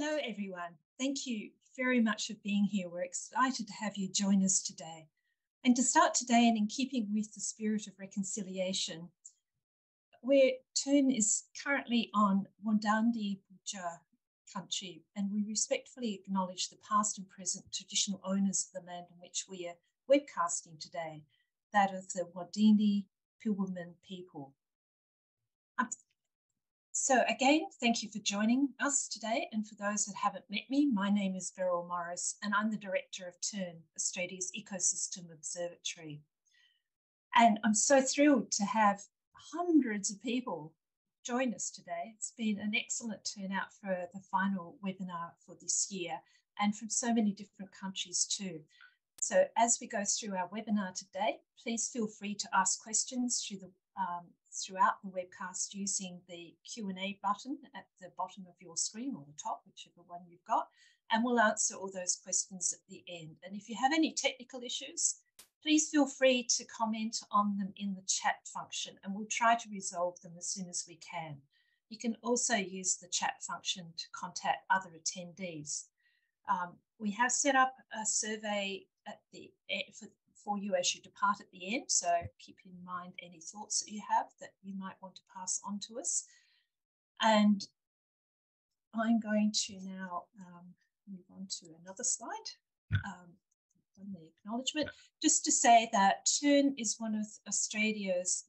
Hello, everyone. Thank you very much for being here. We're excited to have you join us today. And to start today, and in keeping with the spirit of reconciliation, where TERN is currently on Wandandi Puja country, and we respectfully acknowledge the past and present traditional owners of the land on which we are webcasting today, that of the Wadindi Pilbaraman people. So again, thank you for joining us today. And for those that haven't met me, my name is Beryl Morris, and I'm the Director of TERN, Australia's Ecosystem Observatory. And I'm so thrilled to have hundreds of people join us today. It's been an excellent turnout for the final webinar for this year, and from so many different countries too. So as we go through our webinar today, please feel free to ask questions throughout the webcast using the Q&A button at the bottom of your screen, or the top, whichever one you've got, and we'll answer all those questions at the end. And if you have any technical issues, please feel free to comment on them in the chat function, and we'll try to resolve them as soon as we can. You can also use the chat function to contact other attendees. We have set up a survey at the for you as you depart at the end, so keep in mind any thoughts that you have that you might want to pass on to us. And I'm going to now move on to another slide. On the acknowledgement, just to say that TERN is one of Australia's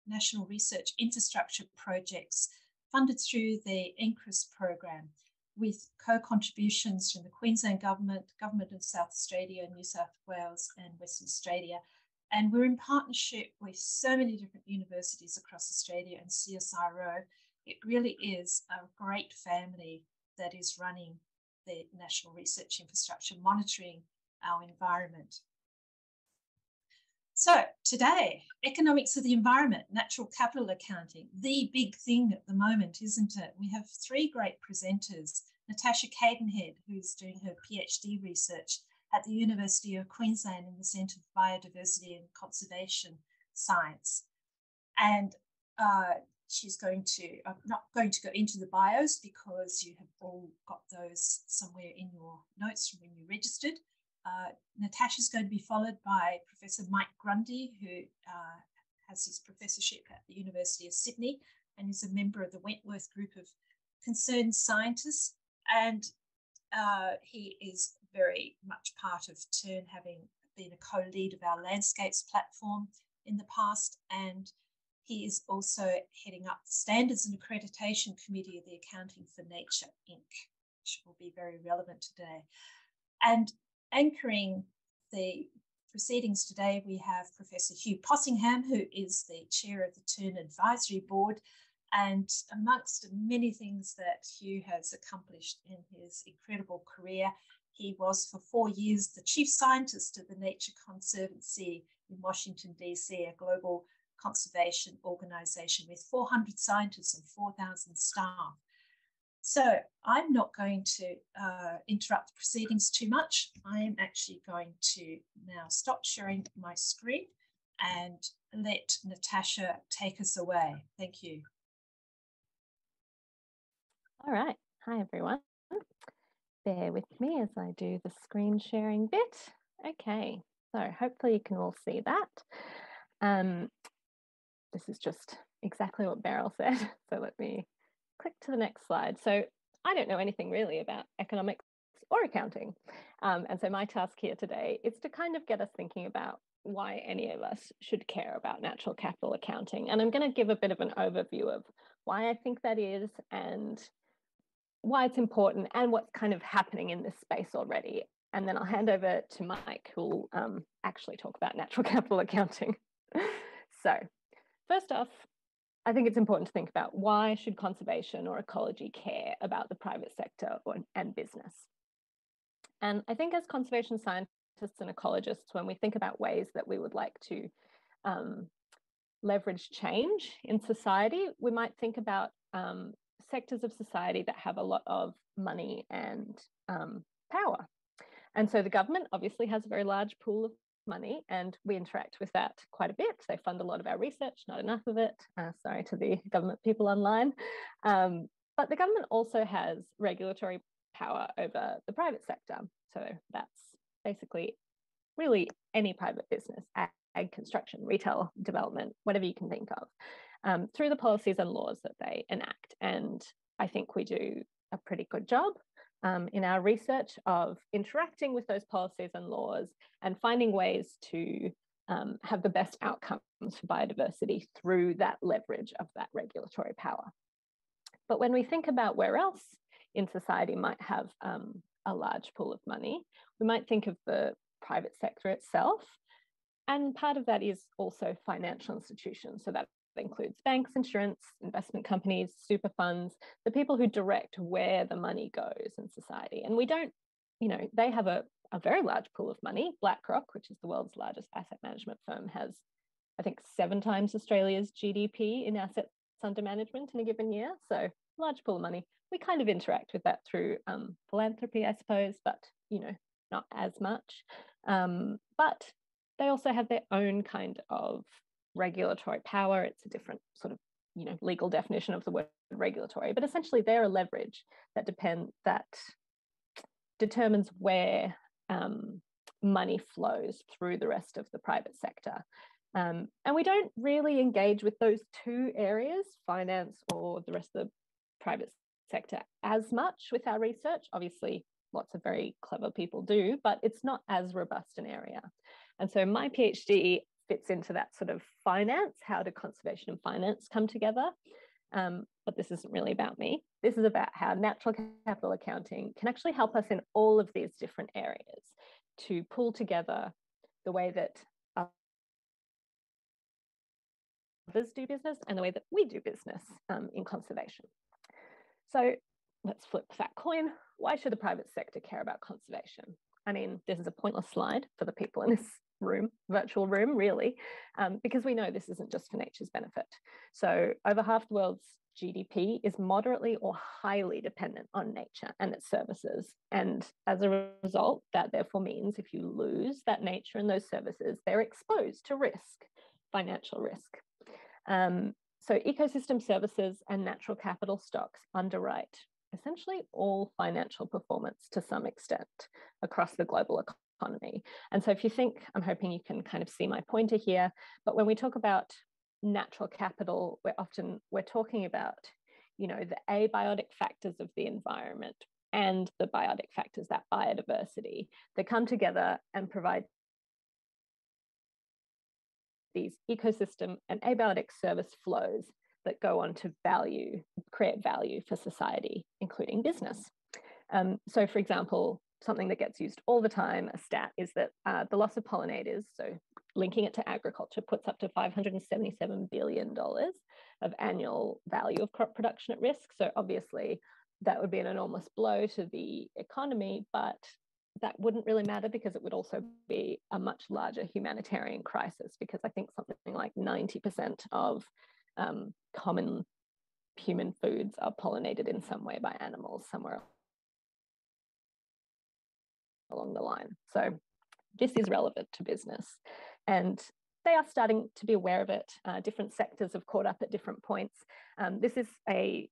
national research infrastructure projects funded through the NCRIS program, with co-contributions from the Queensland Government, Government of South Australia, New South Wales and Western Australia. And we're in partnership with so many different universities across Australia and CSIRO. It really is a great family that is running the national research infrastructure, monitoring our environment. So today, economics of the environment, natural capital accounting, the big thing at the moment, isn't it? We have three great presenters: Natasha Cadenhead, who's doing her PhD research at the University of Queensland in the Centre for Biodiversity and Conservation Science. And she's going to, I'm not going to go into the bios because you have all got those somewhere in your notes from when you registered. Natasha's going to be followed by Professor Mike Grundy, who has his professorship at the University of Sydney and is a member of the Wentworth Group of Concerned Scientists. And he is very much part of TERN, having been a co-lead of our landscapes platform in the past. And he is also heading up the Standards and Accreditation Committee of the Accounting for Nature, Inc., which will be very relevant today. And anchoring the proceedings today, we have Professor Hugh Possingham, who is the chair of the TERN Advisory Board. And amongst many things that Hugh has accomplished in his incredible career, he was for 4 years the chief scientist of the Nature Conservancy in Washington, DC, a global conservation organization with 400 scientists and 4,000 staff. So I'm not going to interrupt the proceedings too much. I am actually going to now stop sharing my screen and let Natasha take us away. Thank you. All right. Hi, everyone. Bear with me as I do the screen sharing bit. Okay, so hopefully you can all see that. This is just exactly what Beryl said. So let me click to the next slide. So I don't know anything really about economics or accounting. And so my task here today is to kind of get us thinking about why any of us should care about natural capital accounting. And I'm going to give a bit of an overview of why I think that is and why it's important and what's kind of happening in this space already. And then I'll hand over to Mike, who'll actually talk about natural capital accounting. So first off, I think it's important to think about why should conservation or ecology care about the private sector and business. And I think as conservation scientists and ecologists, when we think about ways that we would like to leverage change in society, we might think about sectors of society that have a lot of money and power. And so the government obviously has a very large pool of money, and we interact with that quite a bit. They fund a lot of our research, not enough of it. Sorry to the government people online. But the government also has regulatory power over the private sector. So that's basically really any private business, ag, construction, retail, development, whatever you can think of, through the policies and laws that they enact. And I think we do a pretty good job in our research of interacting with those policies and laws and finding ways to have the best outcomes for biodiversity through that leverage of that regulatory power. But when we think about where else in society might have a large pool of money, we might think of the private sector itself. And part of that is also financial institutions. So that includes banks, insurance, investment companies, super funds, the people who direct where the money goes in society. And we don't, they have a very large pool of money. BlackRock, which is the world's largest asset management firm, has, I think, 7 times Australia's GDP in assets under management in a given year. So large pool of money. We kind of interact with that through philanthropy, I suppose, but, not as much. But they also have their own kind of regulatory power. It's a different sort of, legal definition of the word regulatory, but essentially they're a leverage that determines where money flows through the rest of the private sector. And we don't really engage with those 2 areas, finance or the rest of the private sector, as much with our research. Obviously, lots of very clever people do, but it's not as robust an area. And so my PhD fits into that sort of finance. How do conservation and finance come together? But this isn't really about me. This is about how natural capital accounting can actually help us in all of these different areas to pull together the way that others do business and the way that we do business in conservation. So let's flip that coin. Why should the private sector care about conservation? I mean, this is a pointless slide for the people in this room, virtual room, really, because we know this isn't just for nature's benefit. So over half the world's GDP is moderately or highly dependent on nature and its services. And as a result, that therefore means if you lose that nature and those services, they're exposed to risk, financial risk. So ecosystem services and natural capital stocks underwrite essentially all financial performance to some extent across the global economy. And so if you think, I'm hoping you can kind of see my pointer here, but when we talk about natural capital, we're talking about, the abiotic factors of the environment and the biotic factors, that biodiversity, that come together and provide these ecosystem and abiotic service flows that go on to create value for society, including business. So for example, something that gets used all the time, a stat, is that the loss of pollinators, so linking it to agriculture, puts up to $577 billion of annual value of crop production at risk. So obviously that would be an enormous blow to the economy, but that wouldn't really matter because it would also be a much larger humanitarian crisis, because I think something like 90% of common human foods are pollinated in some way by animals somewhere along the line. So this is relevant to business, and they are starting to be aware of it. Different sectors have caught up at different points. This is a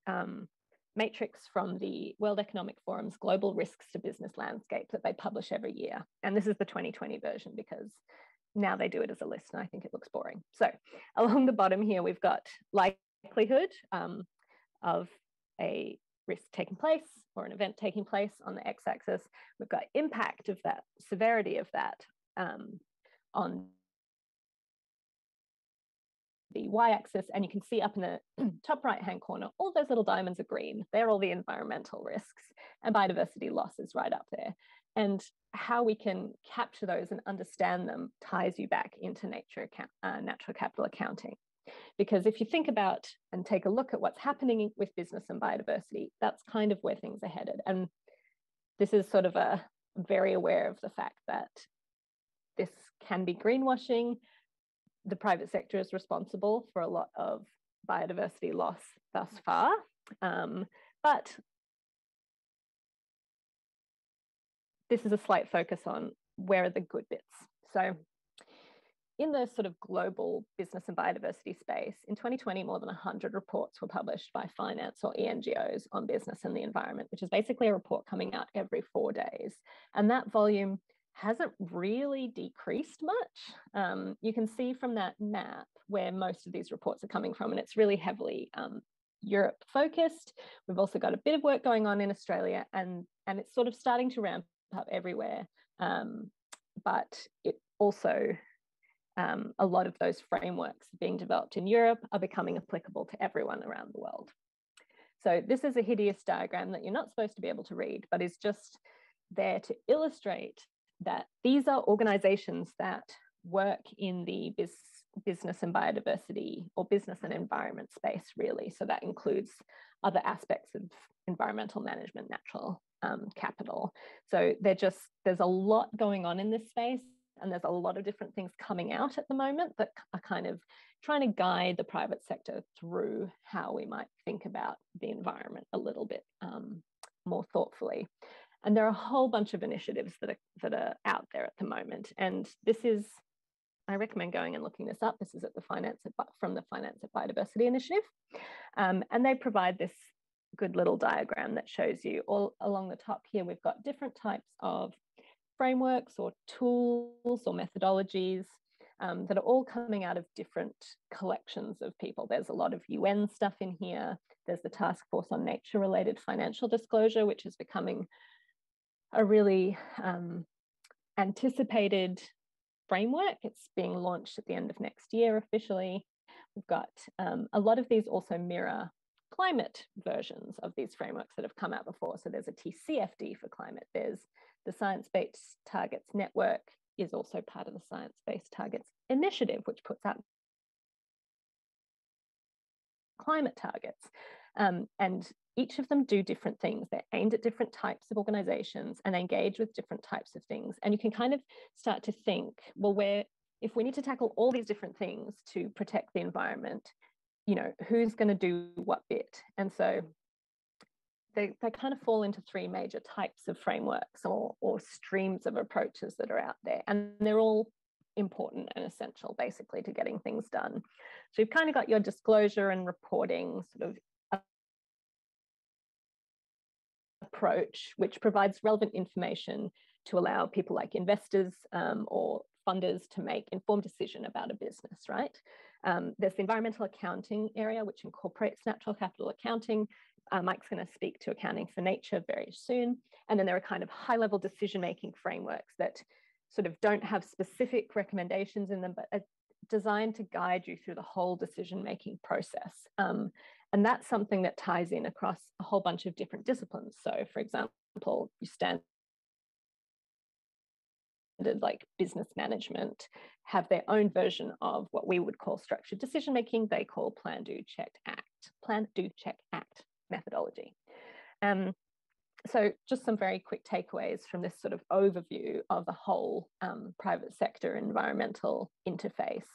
matrix from the World Economic Forum's Global Risks to Business Landscape that they publish every year. And this is the 2020 version because now they do it as a list and I think it looks boring. So along the bottom here, we've got likelihood of a risk taking place or an event taking place on the x-axis. We've got impact of that, severity of that on the y-axis, and you can see up in the top right-hand corner, all those little diamonds are green. They're all the environmental risks, and biodiversity loss is right up there. And how we can capture those and understand them ties you back into natural capital accounting. Because if you think about and take a look at what's happening with business and biodiversity, that's kind of where things are headed. And this is sort of very aware of the fact that this can be greenwashing. The private sector is responsible for a lot of biodiversity loss thus far, but this is a slight focus on where are the good bits. So in the sort of global business and biodiversity space, in 2020, more than 100 reports were published by finance or NGOs on business and the environment, which is basically a report coming out every 4 days. And that volume hasn't really decreased much. You can see from that map where most of these reports are coming from, and it's really heavily Europe focused. We've also got a bit of work going on in Australia, and it's sort of starting to ramp up everywhere. But it also, a lot of those frameworks being developed in Europe are becoming applicable to everyone around the world. So this is a hideous diagram that you're not supposed to be able to read, but is just there to illustrate that these are organizations that work in the business and biodiversity or business and environment space, really. So that includes other aspects of environmental management, natural capital. So there's a lot going on in this space, and there's a lot of different things coming out at the moment that are kind of trying to guide the private sector through how we might think about the environment a little bit more thoughtfully. And there are a whole bunch of initiatives that are out there at the moment. And this is, I recommend going and looking this up. This is from the Finance at Biodiversity Initiative. And they provide this good little diagram that shows you all along the top here, we've got different types of frameworks or tools or methodologies that are all coming out of different collections of people. There's a lot of UN stuff in here. There's the Task Force on Nature-related Financial Disclosure, which is becoming a really anticipated framework. It's being launched at the end of next year officially. We've got a lot of these also mirror climate versions of these frameworks that have come out before. So there's a TCFD for climate. There's the Science-Based Targets Network is also part of the Science-Based Targets Initiative, which puts out climate targets. And each of them do different things. They're aimed at different types of organizations and they engage with different types of things. And you can kind of start to think, well, if we need to tackle all these different things to protect the environment, you know, who's going to do what bit? And so they kind of fall into 3 major types of frameworks or streams of approaches that are out there. And they're all important and essential, basically, to getting things done. So you've kind of got your disclosure and reporting sort of approach, which provides relevant information to allow people like investors or funders to make informed decision about a business, right? There's the environmental accounting area, which incorporates natural capital accounting. Mike's going to speak to accounting for nature very soon. And then there are kind of high-level decision-making frameworks that sort of don't have specific recommendations in them, but are designed to guide you through the whole decision-making process. And that's something that ties in across a whole bunch of different disciplines. So, for example, you standard like business management have their own version of what we would call structured decision making. They call plan, do, check, act methodology. So just some very quick takeaways from this sort of overview of the whole private sector environmental interface.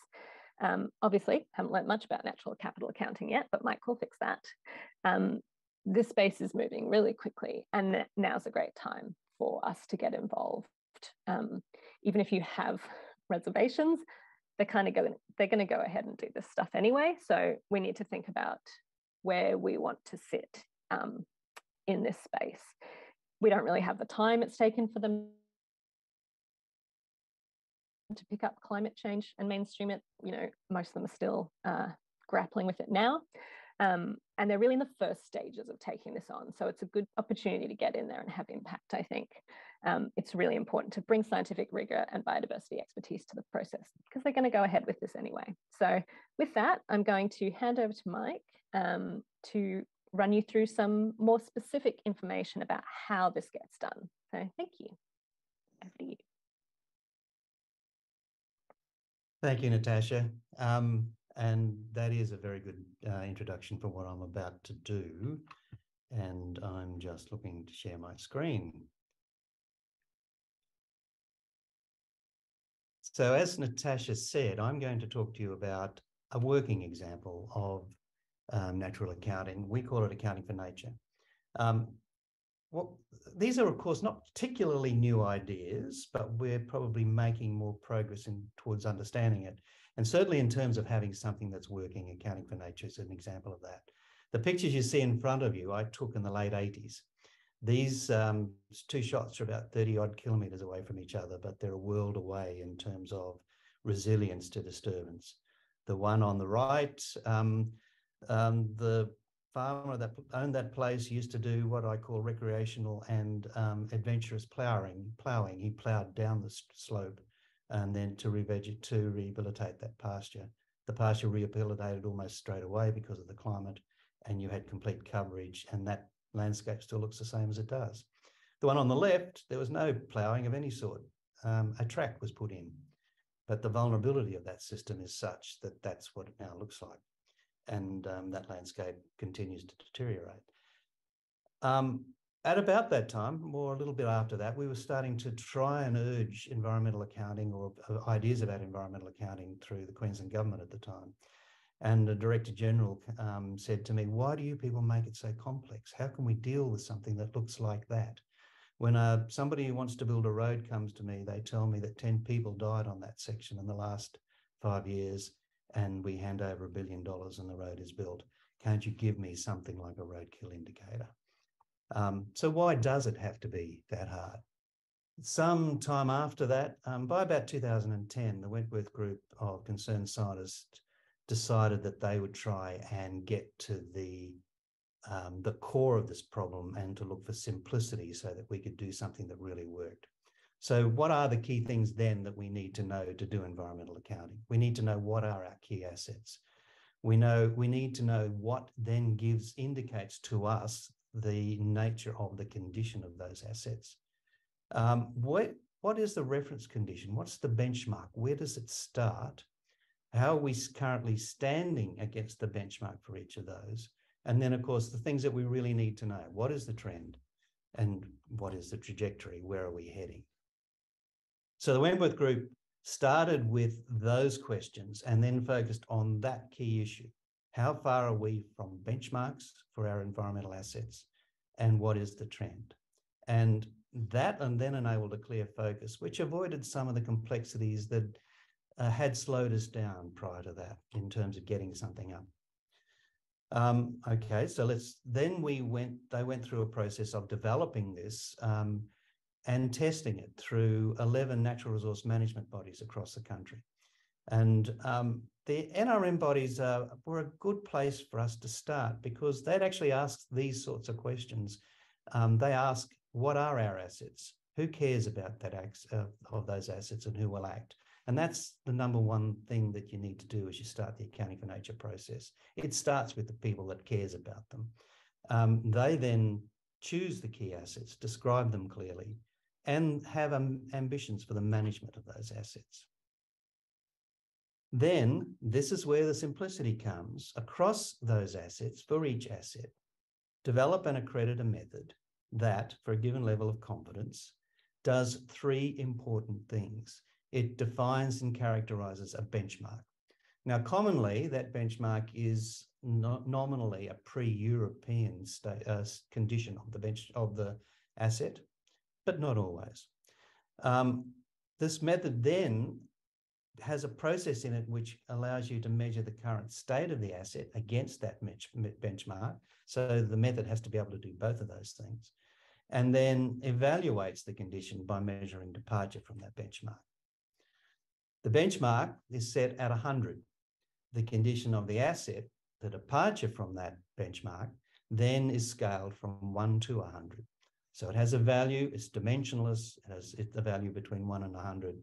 Obviously, haven't learned much about natural capital accounting yet, but Mike will fix that. This space is moving really quickly, and now's a great time for us to get involved. Even if you have reservations, they're going to go ahead and do this stuff anyway. So we need to think about where we want to sit in this space. We don't really have the time it's taken for them to pick up climate change and mainstream it. You know, most of them are still grappling with it now. And they're really in the first stages of taking this on. So it's a good opportunity to get in there and have impact, I think. It's really important to bring scientific rigor and biodiversity expertise to the process because they're going to go ahead with this anyway. So with that, I'm going to hand over to Mike to run you through some more specific information about how this gets done. So thank you. Over to you. Thank you, Natasha. And that is a very good introduction for what I'm about to do. And I'm just looking to share my screen. So as Natasha said, I'm going to talk to you about a working example of natural accounting. We call it accounting for nature. these are, of course, not particularly new ideas, but we're probably making more progress towards understanding it. And certainly in terms of having something that's working, accounting for nature is an example of that. The pictures you see in front of you, I took in the late 80s. These two shots are about 30 odd kilometres away from each other, but they're a world away in terms of resilience to disturbance. The one on the right, the farmer that owned that place used to do what I call recreational and adventurous ploughing. He ploughed down the slope and then to rehabilitate that pasture. The pasture rehabilitated almost straight away because of the climate, and you had complete coverage, and that landscape still looks the same as it does. The one on the left, there was no ploughing of any sort. A track was put in, but the vulnerability of that system is such that that's what it now looks like. And that landscape continues to deteriorate. At about that time, or a little bit after that, we were starting to try and urge environmental accounting or ideas about environmental accounting through the Queensland government at the time. And the Director General said to me, why do you people make it so complex? How can we deal with something that looks like that? When somebody who wants to build a road comes to me, they tell me that 10 people died on that section in the last 5 years, and we hand over $1 billion and the road is built. Can't you give me something like a roadkill indicator? So why does it have to be that hard? Some time after that, by about 2010, the Wentworth Group of concerned scientists decided that they would try and get to the core of this problem and to look for simplicity so that we could do something that really worked. So what are the key things then that we need to know to do environmental accounting? We need to know what are our key assets. We need to know what then indicates to us the nature of the condition of those assets. What is the reference condition? What's the benchmark? Where does it start? How are we currently standing against the benchmark for each of those? And then, of course, the things that we really need to know. What is the trend? And what is the trajectory? Where are we heading? So the Wentworth Group started with those questions and then focused on that key issue. How far are we from benchmarks for our environmental assets? And what is the trend? And that then enabled a clear focus, which avoided some of the complexities that had slowed us down prior to that in terms of getting something up. Okay, so they went through a process of developing this and testing it through 11 natural resource management bodies across the country. And the NRM bodies were a good place for us to start because they'd actually ask these sorts of questions. They ask, what are our assets? Who cares about that of those assets and who will act? And that's the number one thing that you need to do as you start the accounting for nature process. It starts with the people that cares about them. They then choose the key assets, describe them clearly, and have ambitions for the management of those assets. Then this is where the simplicity comes. Across those assets, for each asset, develop and accredit a method that, for a given level of confidence, does three important things. It defines and characterizes a benchmark. Now, commonly, that benchmark is nominally a pre-European condition of the asset, but not always. This method then has a process in it which allows you to measure the current state of the asset against that benchmark. So the method has to be able to do both of those things, and then evaluates the condition by measuring departure from that benchmark. The benchmark is set at 100. The condition of the asset, the departure from that benchmark, then is scaled from 1 to 100. So it has a value, it's dimensionless, it has the value between 1 and 100,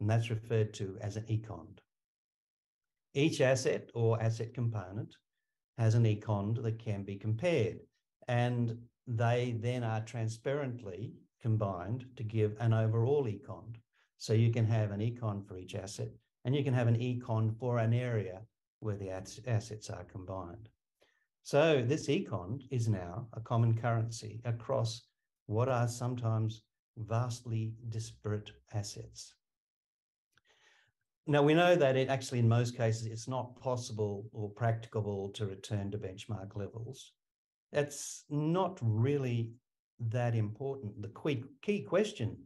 and that's referred to as an econd. Each asset or asset component has an econd that can be compared, and they then are transparently combined to give an overall econd. So you can have an econ for each asset, and you can have an econ for an area where the assets are combined. So this econ is now a common currency across what are sometimes vastly disparate assets. Now, we know that actually in most cases, it's not possible or practicable to return to benchmark levels. That's not really that important. The key question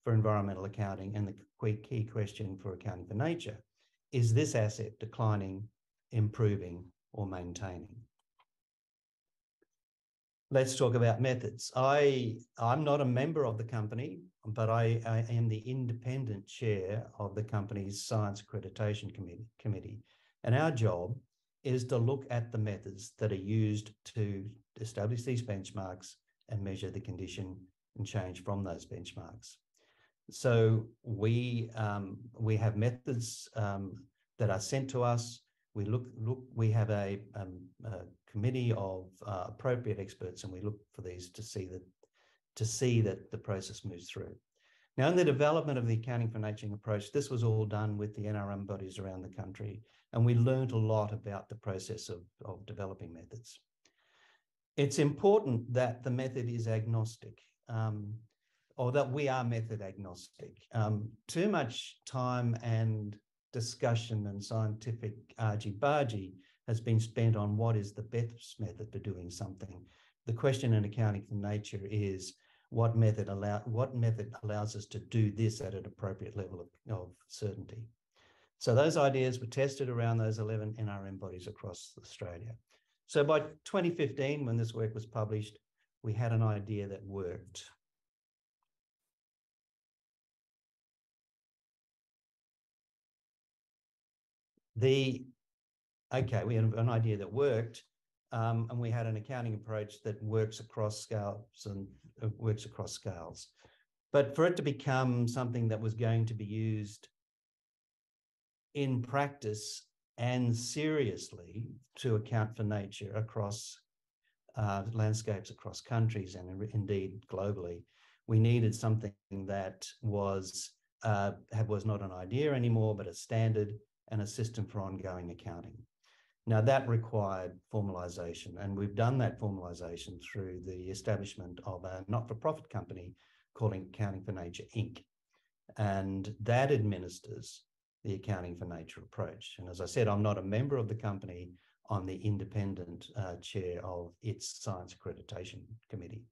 for environmental accounting and the key question for accounting for nature is this asset declining, improving, or maintaining? Let's talk about methods. I'm not a member of the company, but I am the independent chair of the company's Science Accreditation Committee. And our job is to look at the methods that are used to establish these benchmarks and measure the condition and change from those benchmarks. So we have methods that are sent to us. We have a committee of appropriate experts, and we look for these to see that the process moves through. Now, in the development of the accounting for nature approach, this was all done with the NRM bodies around the country, and we learned a lot about the process of developing methods. It's important that the method is agnostic, or that we are method agnostic. Too much time and discussion and scientific argy-bargy has been spent on what is the best method for doing something. The question in accounting for nature is what method allows us to do this at an appropriate level of certainty. So those ideas were tested around those 11 NRM bodies across Australia. So by 2015, when this work was published, we had an idea that worked. We had an idea that worked, and we had an accounting approach that works across scales But for it to become something that was going to be used in practice and seriously to account for nature across landscapes across countries and indeed globally, we needed something that was not an idea anymore, but a standard and a system for ongoing accounting. Now that required formalisation, and we've done that formalisation through the establishment of a not-for-profit company called Accounting for Nature, Inc. And that administers the Accounting for Nature approach. And as I said, I'm not a member of the company. I'm the independent chair of its Science Accreditation Committee.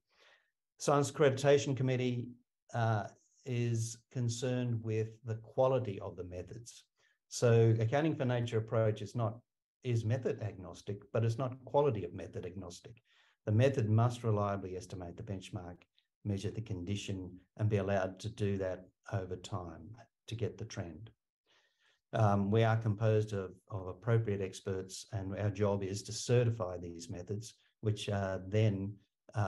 Science Accreditation Committee is concerned with the quality of the methods. So Accounting for Nature approach is method agnostic, but it's not quality of method agnostic. The method must reliably estimate the benchmark, measure the condition, and be allowed to do that over time to get the trend. We are composed of appropriate experts, and our job is to certify these methods, which then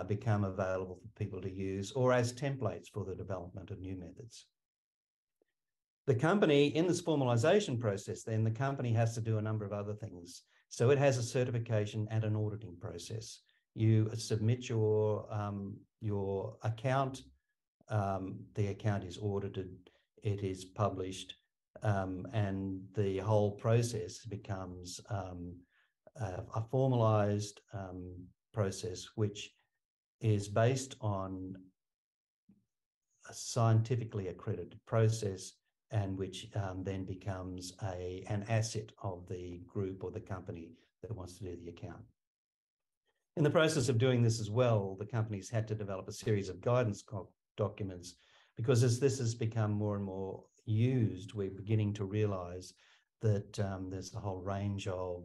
become available for people to use or as templates for the development of new methods. The company, in this formalisation process, then the company has to do a number of other things. So it has a certification and an auditing process. You submit your account, the account is audited, it is published, and the whole process becomes a formalised process which is based on a scientifically accredited process, and which then becomes an asset of the group or the company that wants to do the account. In the process of doing this as well, the company's had to develop a series of guidance documents, because as this has become more and more used, we're beginning to realise that there's a whole range of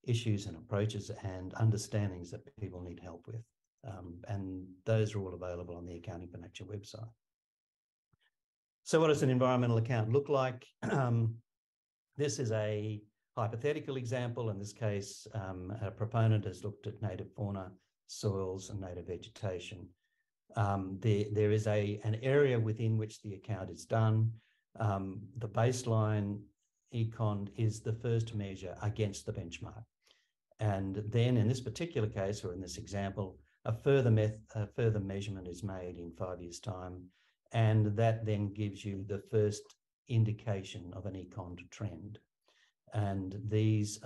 issues and approaches and understandings that people need help with. And those are all available on the Accounting for Nature website. So what does an environmental account look like? This is a hypothetical example. In this case, a proponent has looked at native fauna, soils, and native vegetation. There is an area within which the account is done. The baseline econ is the first measure against the benchmark. And then in this particular case, or in this example, a further measurement is made in 5 years' time. And that then gives you the first indication of an econ trend. And this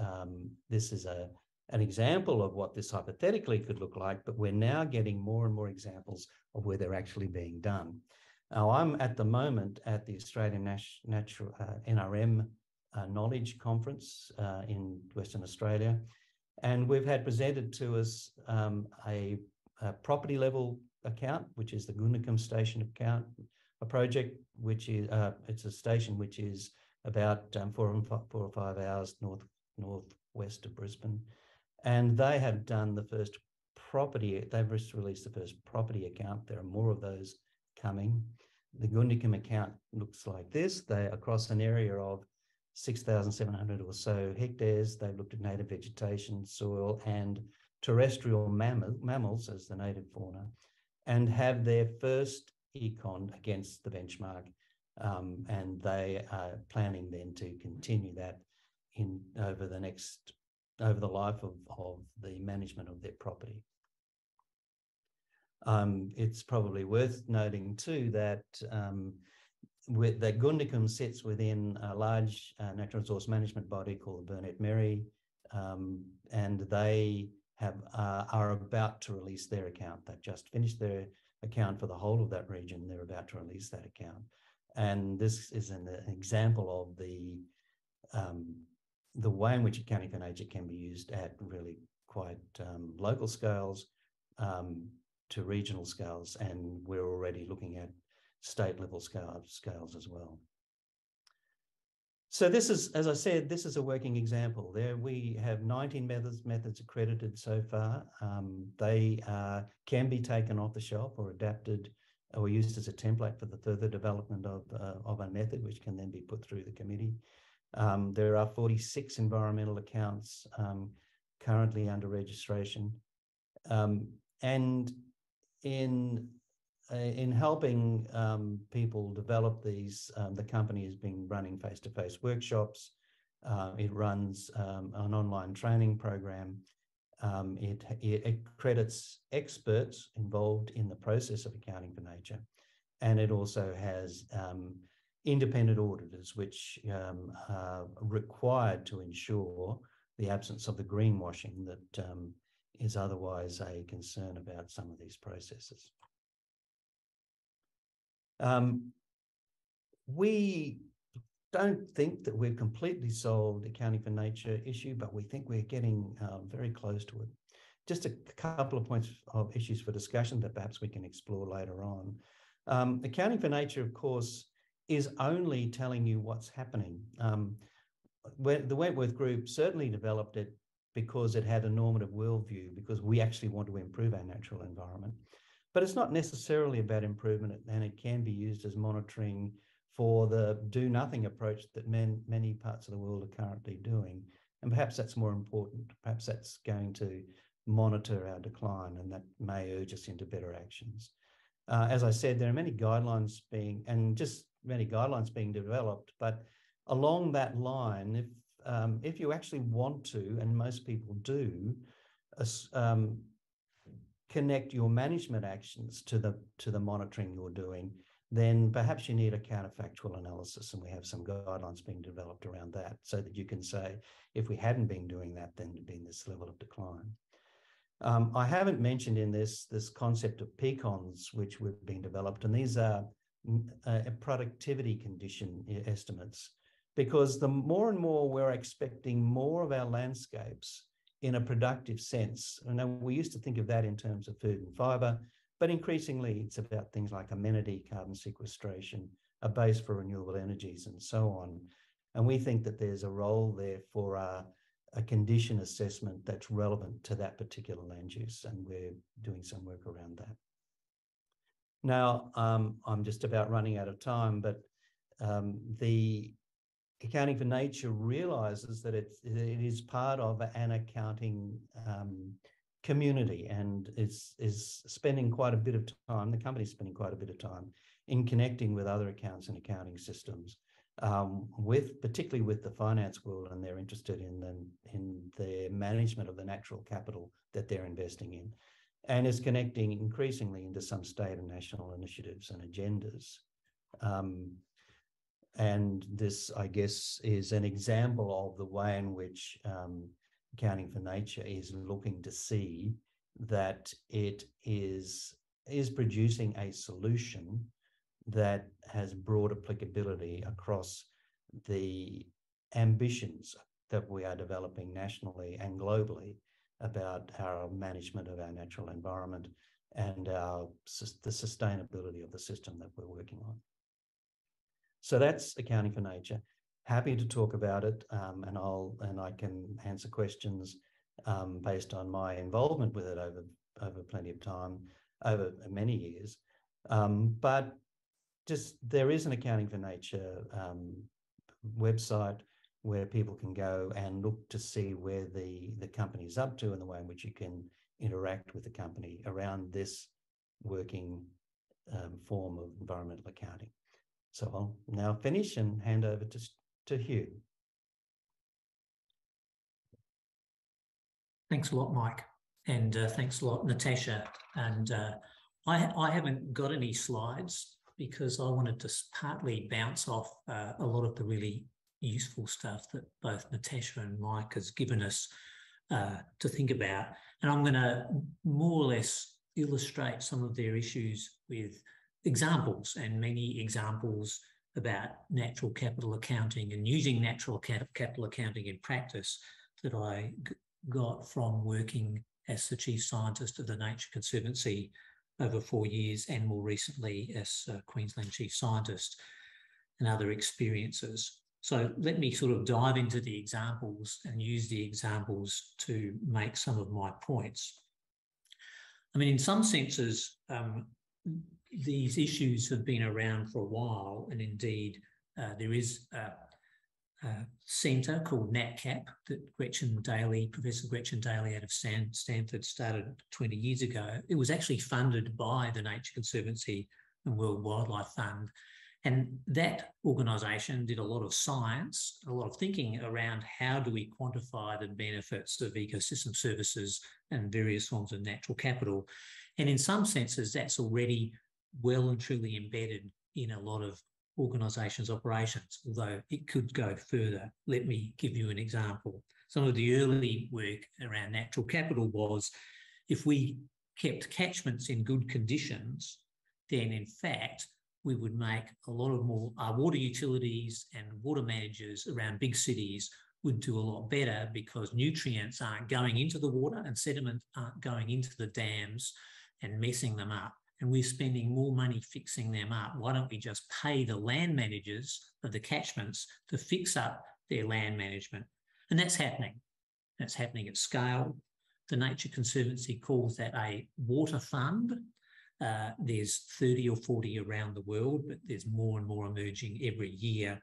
is an example of what this hypothetically could look like, but we're now getting more and more examples of where they're actually being done. Now, I'm at the moment at the Australian NRM Knowledge Conference in Western Australia, and we've had presented to us a property level account, which is the Gundikum Station account, a project which is it's a station which is about 4 or 5 hours northwest of Brisbane, and they have done the first property. They've just released the first property account. There are more of those coming. The Gundikum account looks like this. They're across an area of 6,700 or so hectares. They've looked at native vegetation, soil, and terrestrial mammals as the native fauna, and have their first econ against the benchmark. And they are planning then to continue that over the life of the management of their property. It's probably worth noting too that Gundikum sits within a large natural resource management body called the Burnett Merry, and they are about to release their account. They've just finished their account for the whole of that region. They're about to release that account, and this is an example of the way in which accounting for nature can be used at really quite local scales to regional scales, and we're already looking at state level scales as well. So this is, as I said, this is a working example. There we have 19 methods accredited so far. They can be taken off the shelf or adapted or used as a template for the further development of a method, which can then be put through the committee. There are 46 environmental accounts currently under registration. And in helping people develop these, the company has been running face-to-face workshops. It runs an online training program. It accredits experts involved in the process of accounting for nature. And it also has independent auditors, which are required to ensure the absence of the greenwashing that is otherwise a concern about some of these processes. We don't think that we've completely solved the accounting for nature issue, but we think we're getting very close to it. Just a couple of points of issues for discussion that perhaps we can explore later on. Accounting for nature, of course, is only telling you what's happening. The Wentworth Group certainly developed it because it had a normative worldview, because we actually want to improve our natural environment. But it's not necessarily about improvement, and it can be used as monitoring for the do-nothing approach that many parts of the world are currently doing. And perhaps that's more important. Perhaps that's going to monitor our decline, and that may urge us into better actions. As I said, there are many guidelines being developed, but along that line, if you actually want to, and most people do, connect your management actions to the monitoring you're doing, then perhaps you need a counterfactual analysis, and we have some guidelines being developed around that, so that you can say, if we hadn't been doing that, then there'd been this level of decline. I haven't mentioned in this concept of PECONs, which we've been developed, and these are productivity condition estimates, because the more and more we're expecting more of our landscapes in a productive sense. And we used to think of that in terms of food and fibre, but increasingly it's about things like amenity, carbon sequestration, a base for renewable energies, and so on. And we think that there's a role there for a condition assessment that's relevant to that particular land use, and we're doing some work around that. Now, I'm just about running out of time, but the Accounting for Nature realises that it is part of an accounting community, and is spending quite a bit of time, the company's spending quite a bit of time in connecting with other accounts and accounting systems, particularly with the finance world, and they're interested in the management of the natural capital that they're investing in, and is connecting increasingly into some state and national initiatives and agendas. And this, I guess, is an example of the way in which Accounting for Nature is looking to see that it is producing a solution that has broad applicability across the ambitions that we are developing nationally and globally about our management of our natural environment, and the sustainability of the system that we're working on. So that's accounting for nature. Happy to talk about it, and I can answer questions based on my involvement with it over plenty of time, over many years. But just there is an accounting for nature website where people can go and look to see where the company is up to and the way in which you can interact with the company around this working form of environmental accounting. So I'll now finish and hand over to Hugh. Thanks a lot, Mike, and thanks a lot, Natasha. And I haven't got any slides because I wanted to partly bounce off a lot of the really useful stuff that both Natasha and Mike has given us to think about. And I'm going to more or less illustrate some of their issues with examples, and many examples about natural capital accounting and using natural capital accounting in practice that I got from working as the Chief Scientist of the Nature Conservancy over 4 years, and more recently as Queensland Chief Scientist, and other experiences. So let me sort of dive into the examples and use the examples to make some of my points. I mean, in some senses, these issues have been around for a while, and indeed there is a centre called NatCap that Professor Gretchen Daly out of Stanford started 20 years ago. It was actually funded by the Nature Conservancy and World Wildlife Fund. And that organisation did a lot of science, a lot of thinking around how do we quantify the benefits of ecosystem services and various forms of natural capital. And in some senses, that's already well and truly embedded in a lot of organisations' operations, although it could go further. Let me give you an example. Some of the early work around natural capital was if we kept catchments in good conditions, then in fact, we would make a lot of more, our water utilities and water managers around big cities would do a lot better because nutrients aren't going into the water and sediment aren't going into the dams and messing them up. And we're spending more money fixing them up. Why don't we just pay the land managers of the catchments to fix up their land management? And that's happening. That's happening at scale. The Nature Conservancy calls that a water fund. There's 30 or 40 around the world, but there's more and more emerging every year.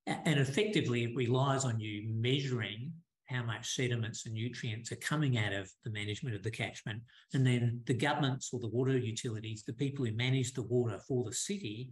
And effectively, it relies on you measuring how much sediments and nutrients are coming out of the management of the catchment. And then the governments or the water utilities, the people who manage the water for the city,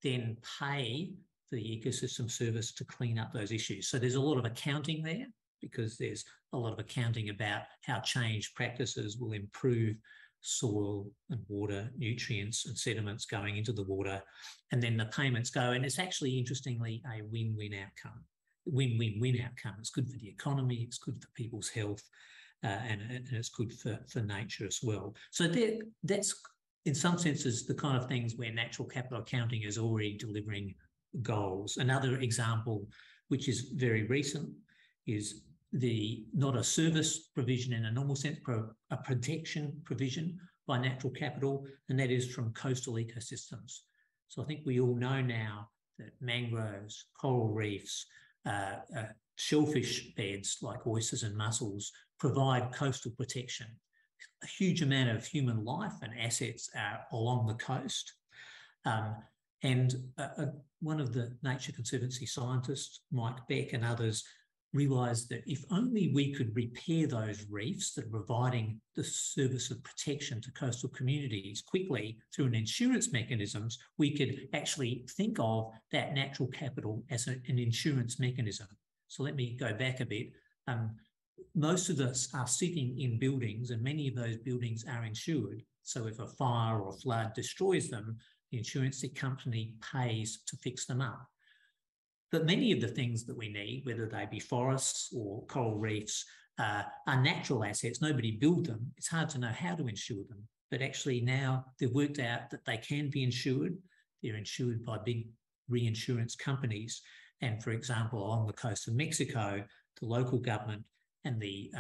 then pay for the ecosystem service to clean up those issues. So there's a lot of accounting there because there's a lot of accounting about how changed practices will improve soil and water, nutrients and sediments going into the water. And then the payments go, and it's actually, interestingly, a win-win outcome. Win-win-win outcome. It's good for the economy, it's good for people's health, and it's good for nature as well. So that's, in some senses, the kind of things where natural capital accounting is already delivering goals. Another example, which is very recent, is not a service provision in a normal sense, a protection provision by natural capital, and that is from coastal ecosystems. So I think we all know now that mangroves, coral reefs, shellfish beds like oysters and mussels provide coastal protection. A huge amount of human life and assets are along the coast. And one of the Nature Conservancy scientists, Mike Beck and others, realised that if only we could repair those reefs that are providing the service of protection to coastal communities quickly through an insurance mechanisms, we could actually think of that natural capital as an insurance mechanism. So let me go back a bit. Most of us are sitting in buildings, and many of those buildings are insured. So if a fire or a flood destroys them, the insurance company pays to fix them up. But many of the things that we need, whether they be forests or coral reefs, are natural assets. Nobody built them. It's hard to know how to insure them. But actually now they've worked out that they can be insured. They're insured by big reinsurance companies. And for example, along the coast of Mexico, the local government and the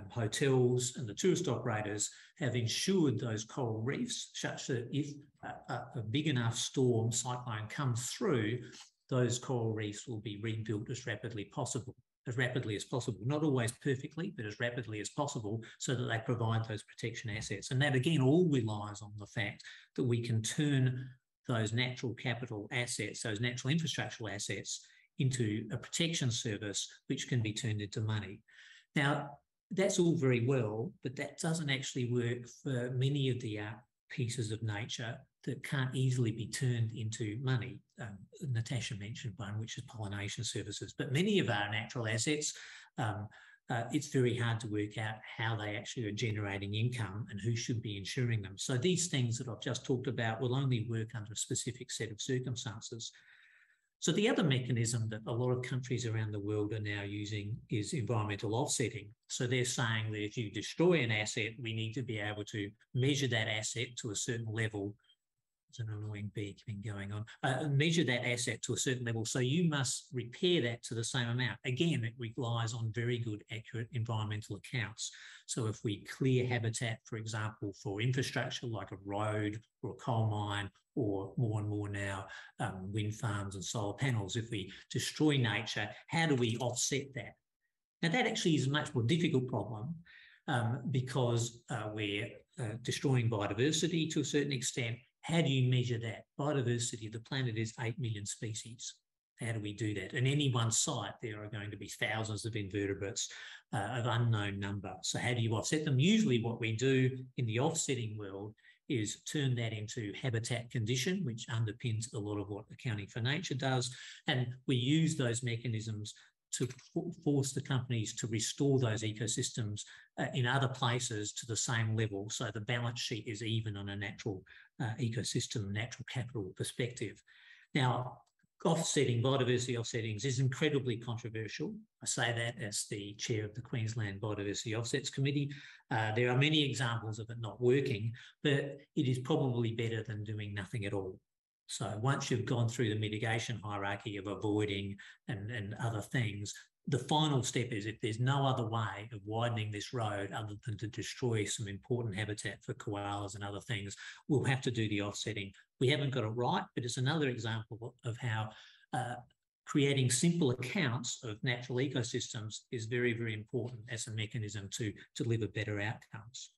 hotels and the tourist operators have ensured those coral reefs such that if a big enough storm cyclone comes through, those coral reefs will be rebuilt as rapidly as possible, not always perfectly, but as rapidly as possible, so that they provide those protection assets. And that again all relies on the fact that we can turn those natural capital assets, those natural infrastructural assets, into a protection service which can be turned into money. Now, that's all very well, but that doesn't actually work for many of the pieces of nature that can't easily be turned into money. Natasha mentioned one, which is pollination services, but many of our natural assets, it's very hard to work out how they actually are generating income and who should be insuring them. So these things that I've just talked about will only work under a specific set of circumstances. So the other mechanism that a lot of countries around the world are now using is environmental offsetting. So they're saying that if you destroy an asset, we need to be able to measure that asset to a certain level. There's an annoying beeping going on. Measure that asset to a certain level. So you must repair that to the same amount. Again, it relies on very good, accurate environmental accounts. So if we clear habitat, for example, for infrastructure like a road or a coal mine, or more and more now, wind farms and solar panels, if we destroy nature, how do we offset that? Now, that actually is a much more difficult problem because we're destroying biodiversity to a certain extent. How do you measure that? Biodiversity, the planet is 8 million species. How do we do that? In any one site, there are going to be thousands of invertebrates of unknown number. So how do you offset them? Usually what we do in the offsetting world is turn that into habitat condition, which underpins a lot of what Accounting for Nature does. And we use those mechanisms to force the companies to restore those ecosystems in other places to the same level. So the balance sheet is even on a natural ecosystem, natural capital perspective. Now, biodiversity offsettings is incredibly controversial. I say that as the chair of the Queensland Biodiversity Offsets Committee. There are many examples of it not working, but it is probably better than doing nothing at all. So once you've gone through the mitigation hierarchy of avoiding and other things, the final step is if there's no other way of widening this road other than to destroy some important habitat for koalas and other things, we'll have to do the offsetting. We haven't got it right, but it's another example of how creating simple accounts of natural ecosystems is very, very important as a mechanism to deliver better outcomes.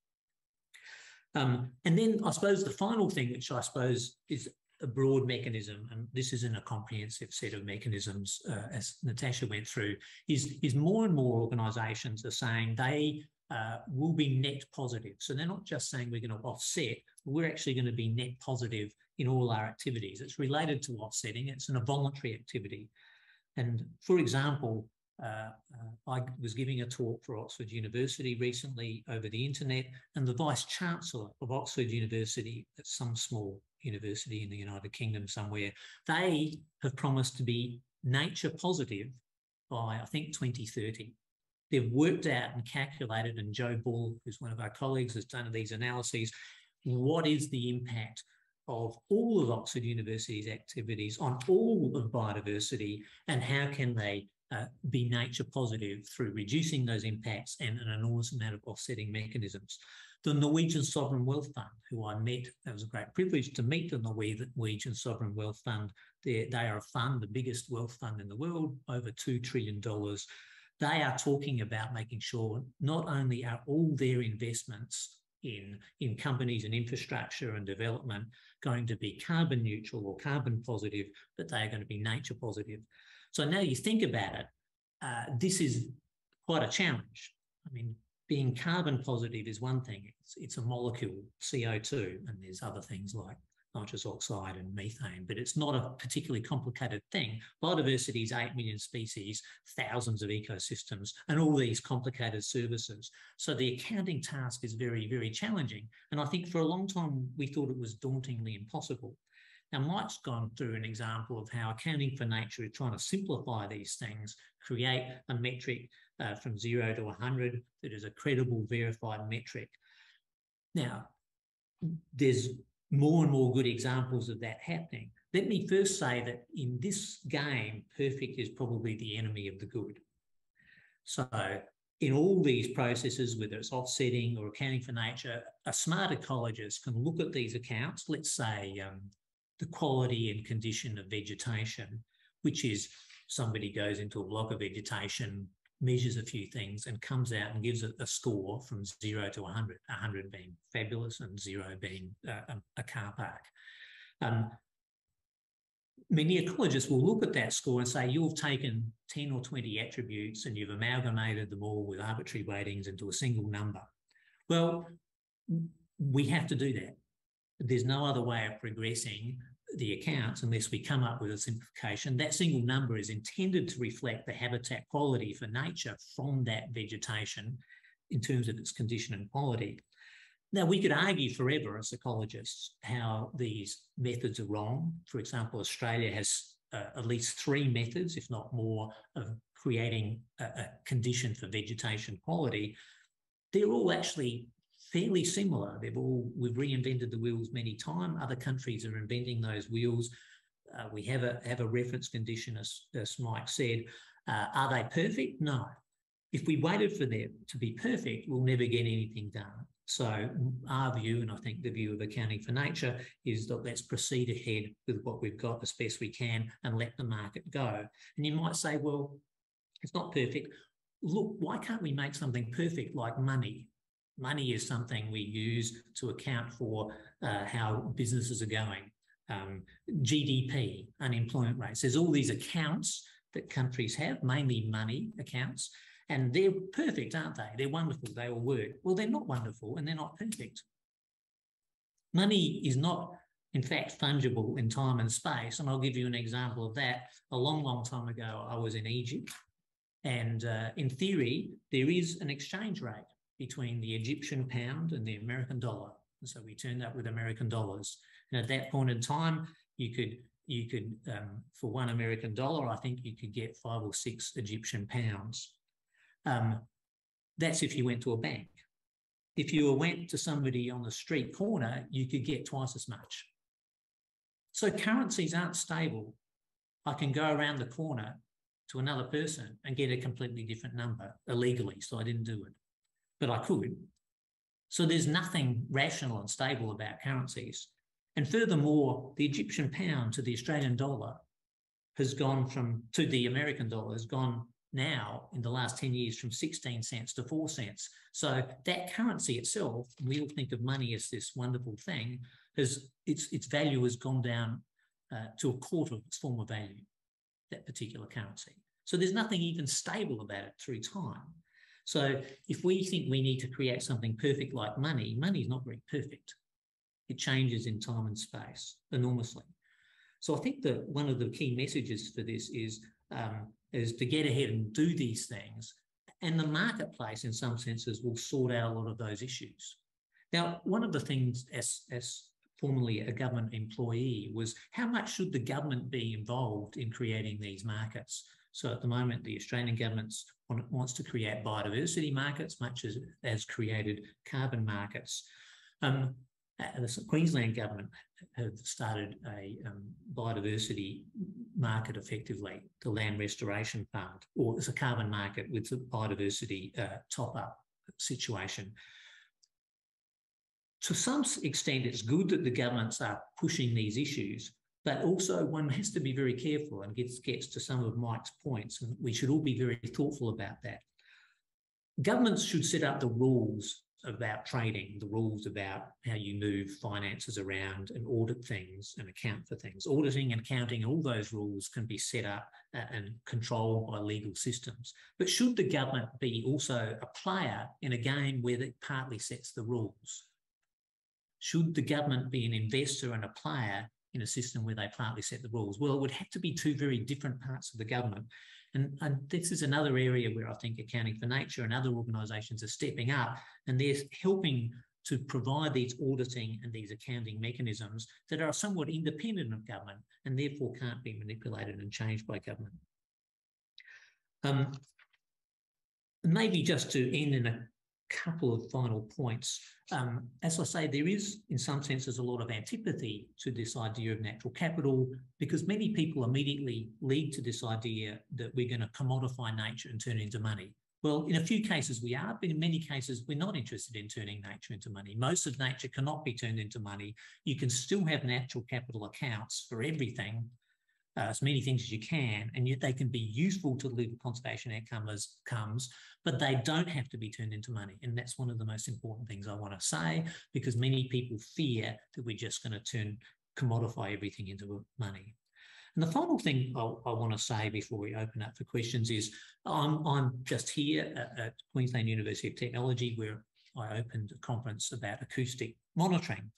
And then I suppose the final thing, which I suppose is a broad mechanism, and this isn't a comprehensive set of mechanisms, as Natasha went through, is more and more organisations are saying they will be net positive. So they're not just saying we're going to offset, we're actually going to be net positive in all our activities. It's related to offsetting, it's a voluntary activity. And for example, I was giving a talk for Oxford University recently over the internet, and the Vice-Chancellor of Oxford University, that's some small university in the United Kingdom somewhere, they have promised to be nature positive by, I think, 2030. They've worked out and calculated, and Joe Ball, who's one of our colleagues, has done these analyses, what is the impact of all of Oxford University's activities on all of biodiversity, and how can they be nature positive through reducing those impacts and an enormous amount of offsetting mechanisms. The Norwegian Sovereign Wealth Fund, who I met, that was a great privilege to meet the Norwegian Sovereign Wealth Fund. They are a fund, the biggest wealth fund in the world, over $2 trillion. They are talking about making sure not only are all their investments in companies and infrastructure and development going to be carbon neutral or carbon positive, but they are going to be nature positive. So now you think about it, this is quite a challenge. I mean, being carbon positive is one thing. It's a molecule, CO2, and there's other things like nitrous oxide and methane, but it's not a particularly complicated thing. Biodiversity is 8 million species, thousands of ecosystems, and all these complicated services. So the accounting task is very, very challenging. And I think for a long time, we thought it was dauntingly impossible. Now, Mike's gone through an example of how Accounting for Nature is trying to simplify these things, create a metric from 0 to 100 that is a credible, verified metric. Now, there's more and more good examples of that happening. Let me first say that in this game, perfect is probably the enemy of the good. So in all these processes, whether it's offsetting or accounting for nature, a smart ecologist can look at these accounts, let's say the quality and condition of vegetation, which is somebody goes into a block of vegetation, measures a few things and comes out and gives it a score from 0 to 100, 100 being fabulous and 0 being a car park. Many ecologists will look at that score and say, you've taken 10 or 20 attributes and you've amalgamated them all with arbitrary weightings into a single number. Well, we have to do that. There's no other way of progressing the accounts unless we come up with a simplification. That single number is intended to reflect the habitat quality for nature from that vegetation in terms of its condition and quality. Now, we could argue forever as ecologists how these methods are wrong. For example, Australia has at least 3 methods, if not more, of creating a condition for vegetation quality. They're all actually fairly similar. We've reinvented the wheels many times. Other countries are inventing those wheels. We have a reference condition, as Mike said. Are they perfect? No. If we waited for them to be perfect, we'll never get anything done. So our view, and I think the view of Accounting for Nature, is that let's proceed ahead with what we've got as best we can and let the market go. And you might say, well, it's not perfect. Look, why can't we make something perfect like money? Money is something we use to account for how businesses are going. GDP, unemployment rates. There's all these accounts that countries have, mainly money accounts, and they're perfect, aren't they? They're wonderful. They all work. Well, they're not wonderful and they're not perfect. Money is not, in fact, fungible in time and space. And I'll give you an example of that. A long, long time ago, I was in Egypt. And in theory, there is an exchange rate between the Egyptian pound and the American dollar. And so we turned up with American dollars. And at that point in time, you could for $1 American, I think you could get 5 or 6 Egyptian pounds. That's if you went to a bank. If you went to somebody on the street corner, you could get twice as much. So currencies aren't stable. I can go around the corner to another person and get a completely different number illegally, so I didn't do it. But I could. So there's nothing rational and stable about currencies. And furthermore, the Egyptian pound to the Australian dollar has gone to the American dollar has gone now in the last 10 years from 16 cents to 4 cents. So that currency itself, we all think of money as this wonderful thing, its value has gone down to a quarter of its former value, that particular currency. So there's nothing even stable about it through time. So if we think we need to create something perfect like money, money is not very perfect. It changes in time and space enormously. So I think that one of the key messages for this is to get ahead and do these things. And the marketplace, in some senses, will sort out a lot of those issues. Now, one of the things as formerly a government employee was how much should the government be involved in creating these markets? So at the moment, the Australian government wants to create biodiversity markets, much as has created carbon markets. The Queensland government have started a biodiversity market, effectively, the Land Restoration Fund, or it's a carbon market with a biodiversity top-up situation. To some extent, it's good that the governments are pushing these issues, but also one has to be very careful, and gets to some of Mike's points, and we should all be very thoughtful about that. Governments should set up the rules about trading, the rules about how you move finances around and audit things and account for things. Auditing and accounting, all those rules can be set up and controlled by legal systems. But should the government be also a player in a game where it partly sets the rules? Should the government be an investor and a player in a system where they partly set the rules? Well, it would have to be two very different parts of the government. And this is another area where I think Accounting for Nature and other organisations are stepping up, and they're helping to provide these auditing and these accounting mechanisms that are somewhat independent of government and therefore can't be manipulated and changed by government. Maybe just to end in a couple of final points. As I say, there is, in some senses, a lot of antipathy to this idea of natural capital, because many people immediately lead to this idea that we're going to commodify nature and turn it into money. Well, in a few cases we are, but in many cases we're not interested in turning nature into money. Most of nature cannot be turned into money. You can still have natural capital accounts for everything, as many things as you can, and yet they can be useful to deliver conservation outcomes, but they don't have to be turned into money. And that's one of the most important things I want to say, because many people fear that we're just going to commodify everything into money. And the final thing I want to say before we open up for questions is I'm just here at Queensland University of Technology, where I opened a conference about acoustic monitoring.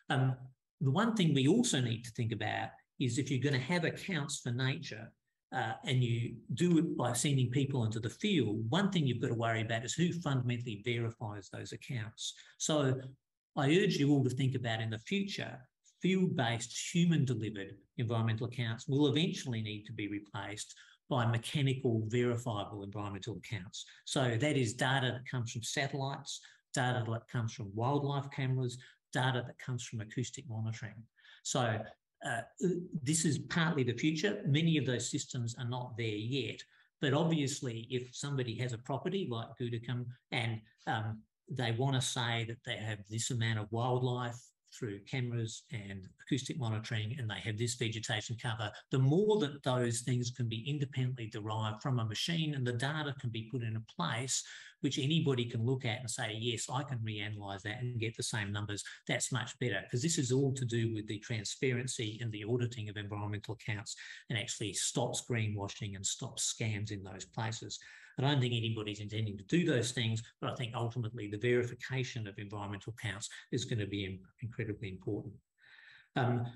The one thing we also need to think about is if you're going to have accounts for nature and you do it by sending people into the field, one thing you've got to worry about is who fundamentally verifies those accounts. So I urge you all to think about in the future, field-based, human-delivered environmental accounts will eventually need to be replaced by mechanical, verifiable environmental accounts. So that is data that comes from satellites, data that comes from wildlife cameras, data that comes from acoustic monitoring. So this is partly the future. Many of those systems are not there yet, but obviously if somebody has a property like Gudicum and they want to say that they have this amount of wildlife through cameras and acoustic monitoring, and they have this vegetation cover, the more that those things can be independently derived from a machine and the data can be put in a place which anybody can look at and say, yes, I can reanalyze that and get the same numbers, that's much better, because this is all to do with the transparency and the auditing of environmental accounts and actually stops greenwashing and stops scams in those places. I don't think anybody's intending to do those things, but I think ultimately the verification of environmental accounts is going to be incredibly important.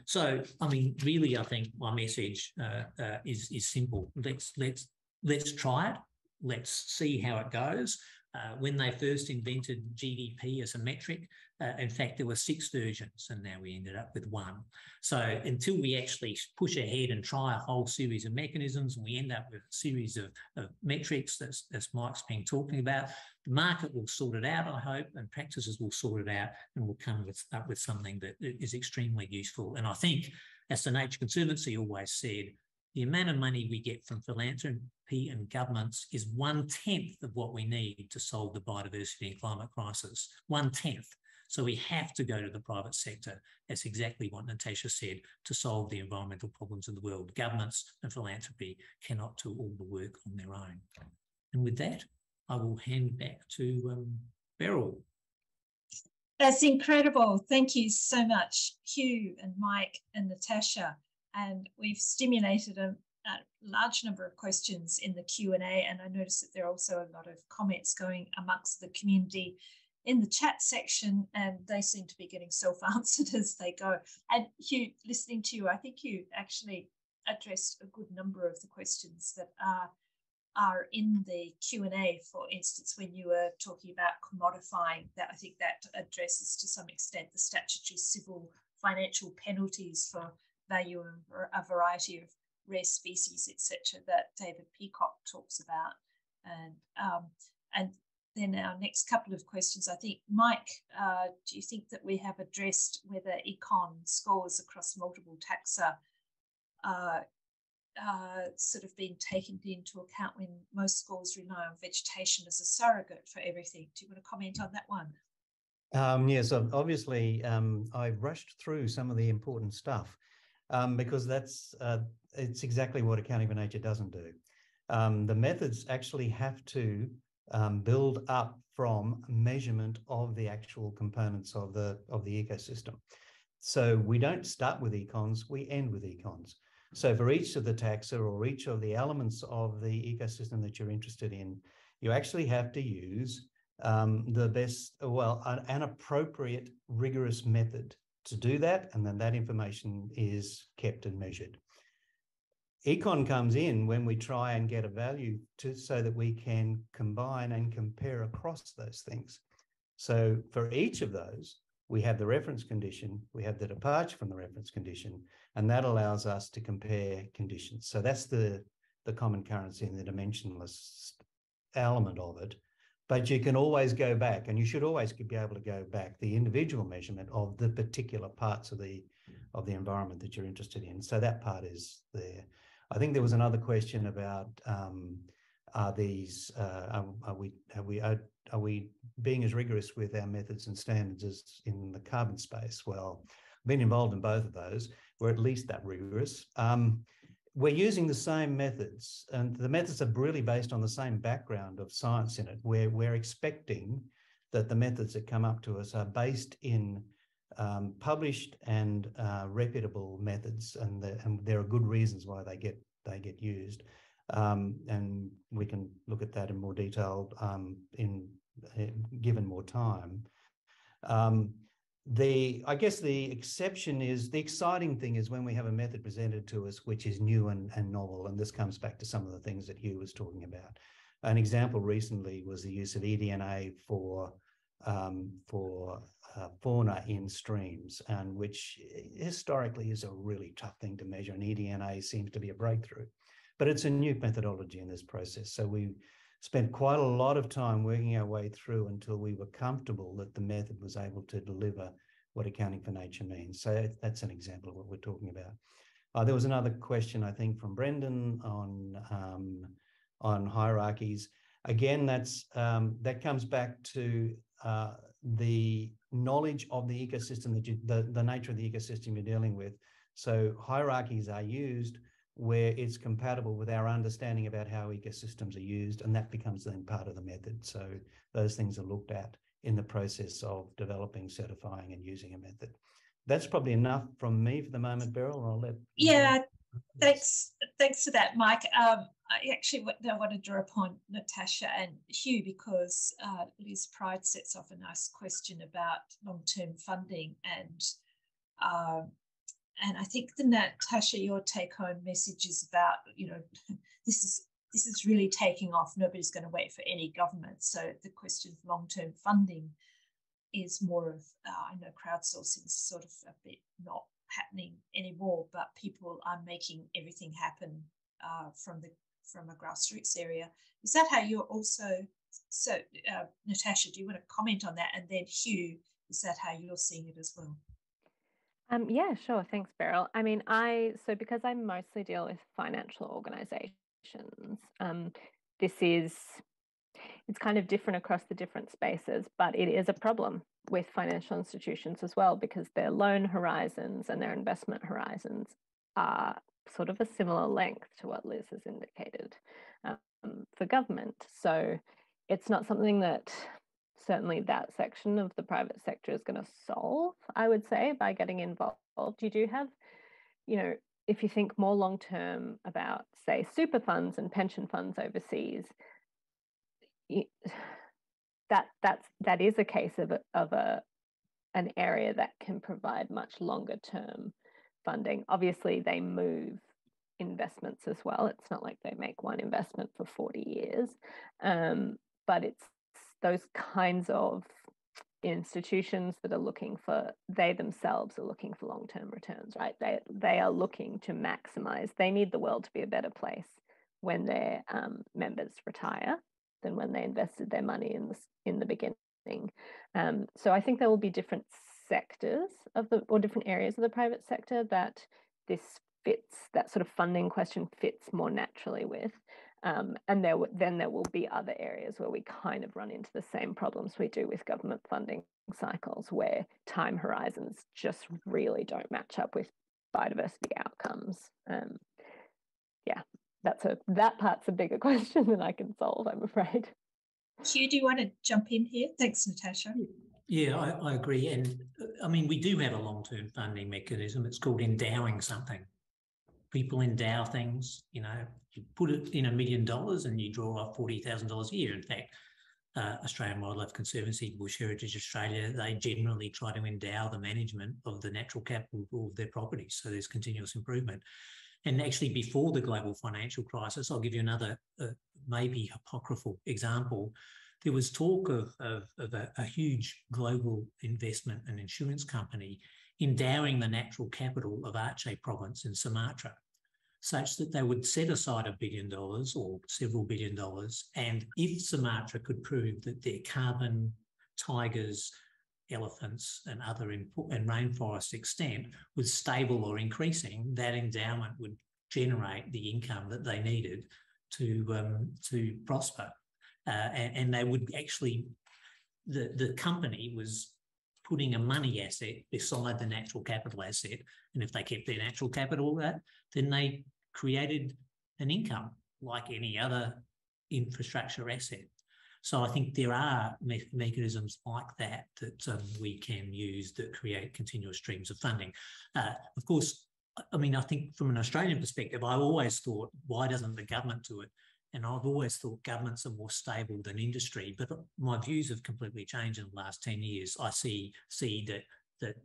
So, I mean, really, I think my message is simple. Let's try it. Let's see how it goes. When they first invented GDP as a metric, in fact, there were 6 versions, and now we ended up with 1. So until we actually push ahead and try a whole series of mechanisms, and we end up with a series of metrics as Mike's been talking about, the market will sort it out, I hope, and practices will sort it out, and we'll come up with something that is extremely useful. And I think, as the Nature Conservancy always said, the amount of money we get from philanthropy and governments is 1/10 of what we need to solve the biodiversity and climate crisis. 1/10. So we have to go to the private sector. That's exactly what Natasha said, to solve the environmental problems in the world. Governments and philanthropy cannot do all the work on their own. And with that, I will hand back to Beryl. That's incredible. Thank you so much, Hugh and Mike and Natasha. And we've stimulated a large number of questions in the Q&A, and I noticed that there are also a lot of comments going amongst the community in the chat section, and they seem to be getting self-answered as they go. And Hugh, listening to you, I think you actually addressed a good number of the questions that are in the Q&A. For instance, when you were talking about commodifying, that I think that addresses to some extent the statutory civil financial penalties for value of a variety of rare species, etc., that David Peacock talks about. And then our next couple of questions, I think, Mike, do you think that we have addressed whether econ scores across multiple taxa sort of being taken into account when most scores rely on vegetation as a surrogate for everything? Do you want to comment on that one? Yes, obviously, I rushed through some of the important stuff. Because it's exactly what Accounting for Nature doesn't do. The methods actually have to build up from measurement of the actual components of the ecosystem. So we don't start with econs, we end with econs. So for each of the taxa or each of the elements of the ecosystem that you're interested in, you actually have to use the best, well, an appropriate rigorous method to do that, and then that information is kept and measured. Econ comes in when we try and get a value so that we can combine and compare across those things. So for each of those, we have the reference condition, we have the departure from the reference condition, and that allows us to compare conditions. So that's the common currency and the dimensionless element of it. But you can always go back, and you should always be able to go back the individual measurement of the particular parts of the environment that you're interested in. So that part is there. I think there was another question about are these are we being as rigorous with our methods and standards as in the carbon space? Well, I've been involved in both of those. We're at least that rigorous. We're using the same methods, and the methods are really based on the same background of science in it, where we're expecting that the methods that come up to us are based in published and reputable methods, and there are good reasons why they get used. And we can look at that in more detail given more time. I guess the exception is, the exciting thing is when we have a method presented to us which is new and novel, and this comes back to some of the things that Hugh was talking about. An example recently was the use of eDNA for fauna in streams, and which historically is a really tough thing to measure, and eDNA seems to be a breakthrough. But it's a new methodology in this process. So we spent quite a lot of time working our way through until we were comfortable that the method was able to deliver what accounting for nature means. So that's an example of what we're talking about. There was another question, I think, from Brendan on hierarchies. Again, that comes back to the knowledge of the ecosystem, the nature of the ecosystem you're dealing with. So hierarchies are used where it's compatible with our understanding about how ecosystems are used, and that becomes then part of the method. So those things are looked at in the process of developing, certifying, and using a method. That's probably enough from me for the moment, Beryl. I'll let thanks for that, Mike. I actually want to draw upon Natasha and Hugh, because Liz Pride sets off a nice question about long-term funding, and I think that, Natasha, your take-home message is about, this is really taking off. Nobody's going to wait for any government. So the question of long-term funding is more of, I know crowdsourcing is sort of a bit not happening anymore, but people are making everything happen from a grassroots area. Is that how you're also? So, Natasha, do you want to comment on that? And then Hugh, is that how you're seeing it as well? Yeah, sure. Thanks, Beryl. I mean, so because I mostly deal with financial organizations, it's kind of different across the different spaces, but it is a problem with financial institutions as well, because their loan horizons and their investment horizons are sort of a similar length to what Liz has indicated for government. So it's not something that certainly that section of the private sector is going to solve, I would say, by getting involved. You do have, if you think more long-term about, say, super funds and pension funds overseas, that is a case of an area that can provide much longer-term funding. Obviously, they move investments as well. It's not like they make one investment for 40 years, but it's those kinds of institutions that are they themselves are looking for long-term returns, right? They are looking to maximize. They need the world to be a better place when their members retire than when they invested their money in the beginning. So I think there will be different sectors or different areas of the private sector that that sort of funding question fits more naturally with. And then there will be other areas where we kind of run into the same problems we do with government funding cycles, where time horizons just really don't match up with biodiversity outcomes. That part's a bigger question than I can solve, I'm afraid. Hugh, do you want to jump in here? Thanks, Natasha. Yeah, I agree. And I mean, we do have a long-term funding mechanism. It's called endowing something. People endow things, you put it in $1 million and you draw off $40,000 a year. In fact, Australian Wildlife Conservancy, Bush Heritage Australia, they generally try to endow the management of the natural capital of their properties. So there's continuous improvement. And actually, before the global financial crisis, I'll give you another maybe apocryphal example. There was talk of a huge global investment and insurance company endowing the natural capital of Aceh province in Sumatra, such that they would set aside $1 billion or several $1 billion. And if Sumatra could prove that their carbon, tigers, elephants and rainforest extent was stable or increasing, that endowment would generate the income that they needed to prosper, and they would actually, the company was putting a money asset beside the natural capital asset, and if they kept their natural capital, then they created an income like any other infrastructure asset. So I think there are mechanisms like that we can use that create continuous streams of funding. Of course, I mean, I think from an Australian perspective, I always thought, why doesn't the government do it? And I've always thought governments are more stable than industry, but my views have completely changed in the last 10 years. I see that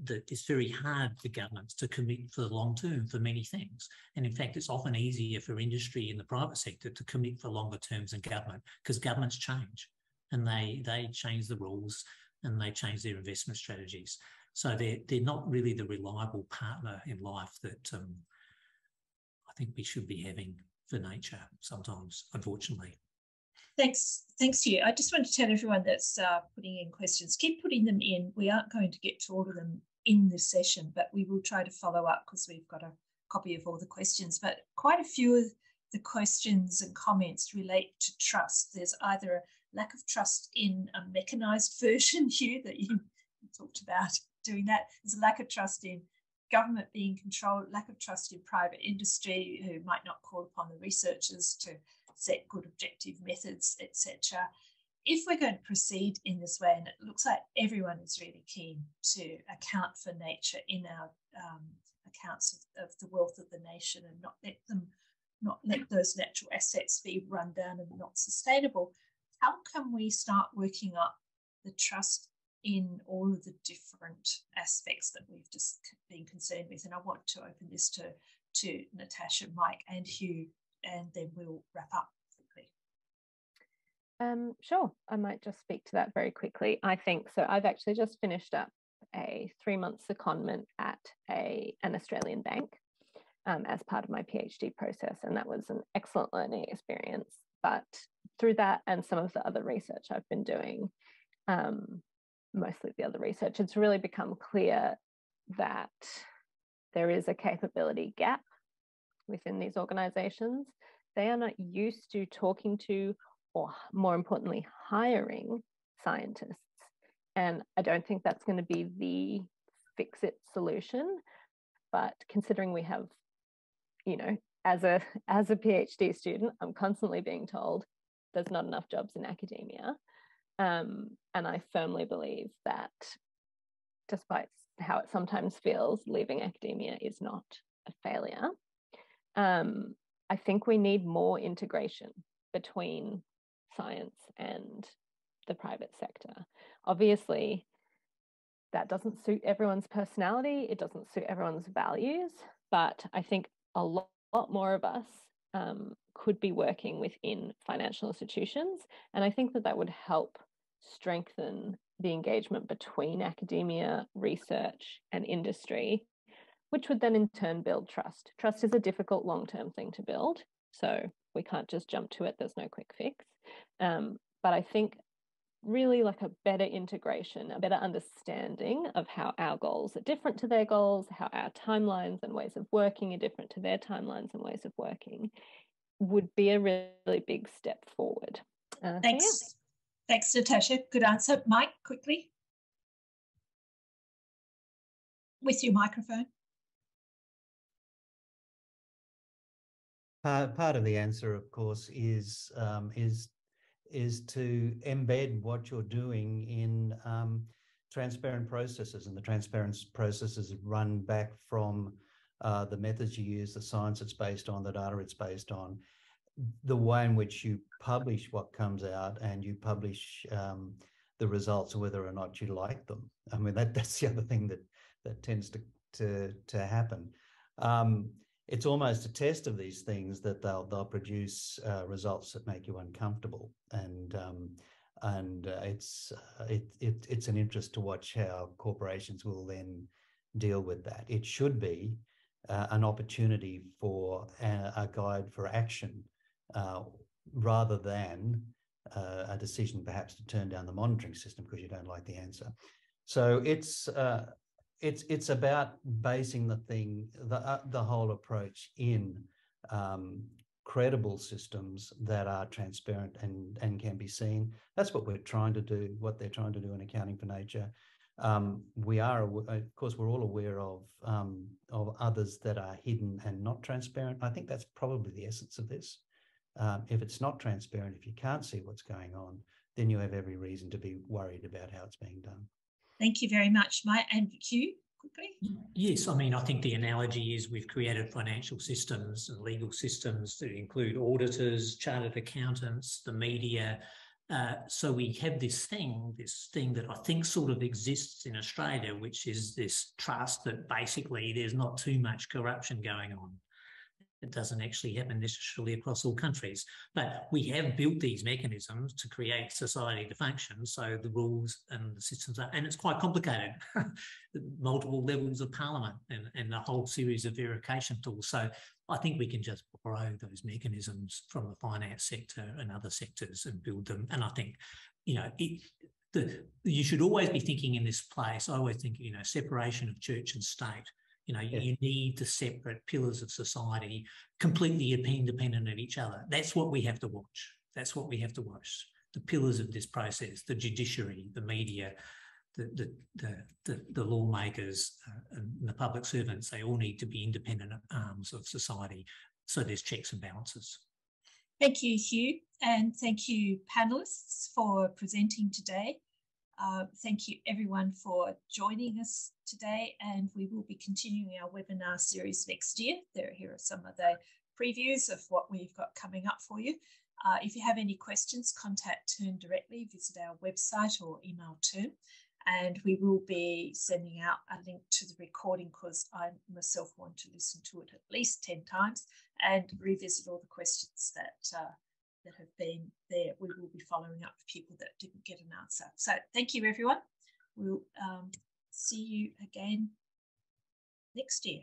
it's very hard for governments to commit for the long term for many things. And in fact, it's often easier for industry in the private sector to commit for longer terms than government, because governments change and they change the rules and they change their investment strategies. So they're not really the reliable partner in life that I think we should be having for nature sometimes, unfortunately. Thanks to you. I just want to tell everyone that's putting in questions, keep putting them in. We aren't going to get to all of them in this session, but we will try to follow up because we've got a copy of all the questions. But quite a few of the questions and comments relate to trust. There's either a lack of trust in a mechanised version here that you talked about doing that. There's a lack of trust in government being controlled, lack of trust in private industry who might not call upon the researchers to set good objective methods, etc. If we're going to proceed in this way, and it looks like everyone is really keen to account for nature in our accounts of the wealth of the nation and not let those natural assets be run down and not sustainable, how can we start working up the trust in all of the different aspects that we've just been concerned with? And I want to open this to Natasha, Mike and Hugh, and then we'll wrap up quickly. Sure, I might just speak to that very quickly. I think so. I've actually just finished up a 3-month secondment at an Australian bank as part of my PhD process, and that was an excellent learning experience. But through that and some of the other research I've been doing, mostly the other research, it's really become clear that there is a capability gap within these organizations. They are not used to talking to, or more importantly, hiring scientists. And I don't think that's going to be the fix-it solution. But considering we have, you know, as a PhD student, I'm constantly being told there's not enough jobs in academia. And I firmly believe that despite how it sometimes feels, leaving academia is not a failure. I think we need more integration between science and the private sector. Obviously, that doesn't suit everyone's personality, it doesn't suit everyone's values, but I think a lot more of us could be working within financial institutions, and I think that would help strengthen the engagement between academia, research, and industry, which would then in turn build trust. Trust is a difficult long-term thing to build, so we can't just jump to it. There's no quick fix. But I think really like a better integration, a better understanding of how our goals are different to their goals, how our timelines and ways of working are different to their timelines and ways of working, would be a really big step forward. Thanks. So yeah. Thanks, Natasha. Good answer. Mike, quickly. With your microphone. Part of the answer, of course, is to embed what you're doing in transparent processes, and the transparent processes run back from the methods you use, the science it's based on, the data it's based on, the way in which you publish what comes out, and you publish the results, whether or not you like them. I mean, that's the other thing that tends to happen. It's almost a test of these things that they'll produce results that make you uncomfortable, and it's an interest to watch how corporations will then deal with that. It should be an opportunity for a guide for action rather than a decision perhaps to turn down the monitoring system because you don't like the answer. So it's about basing the whole approach in credible systems that are transparent and can be seen. That's what we're trying to do, what they're trying to do in Accounting for Nature. We are, of course, we're all aware of others that are hidden and not transparent. I think that's probably the essence of this. If it's not transparent, if you can't see what's going on, then you have every reason to be worried about how it's being done. Thank you very much, Mike. And Hugh, quickly. Yes, I mean, I think the analogy is we've created financial systems and legal systems that include auditors, chartered accountants, the media. So we have this thing that I think sort of exists in Australia, which is this trust that basically there's not too much corruption going on. It doesn't actually happen necessarily across all countries, but we have built these mechanisms to create society to function. So the rules and the systems are, and it's quite complicated, multiple levels of parliament and a whole series of verification tools. So I think we can just borrow those mechanisms from the finance sector and other sectors and build them. And I think, you know, you should always be thinking in this place. I always think, you know, separation of church and state. You know, you need the separate pillars of society completely independent of each other. That's what we have to watch. That's what we have to watch. The pillars of this process, the judiciary, the media, the lawmakers and the public servants, they all need to be independent arms of society. So there's checks and balances. Thank you, Hugh, and thank you, panellists, for presenting today. Thank you everyone for joining us today, and we will be continuing our webinar series next year. Here are some of the previews of what we've got coming up for you. If you have any questions, contact TERN directly, visit our website or email TERN, and we will be sending out a link to the recording because I myself want to listen to it at least 10 times and revisit all the questions that have been there. We will be following up with people that didn't get an answer. So thank you, everyone. We'll see you again next year.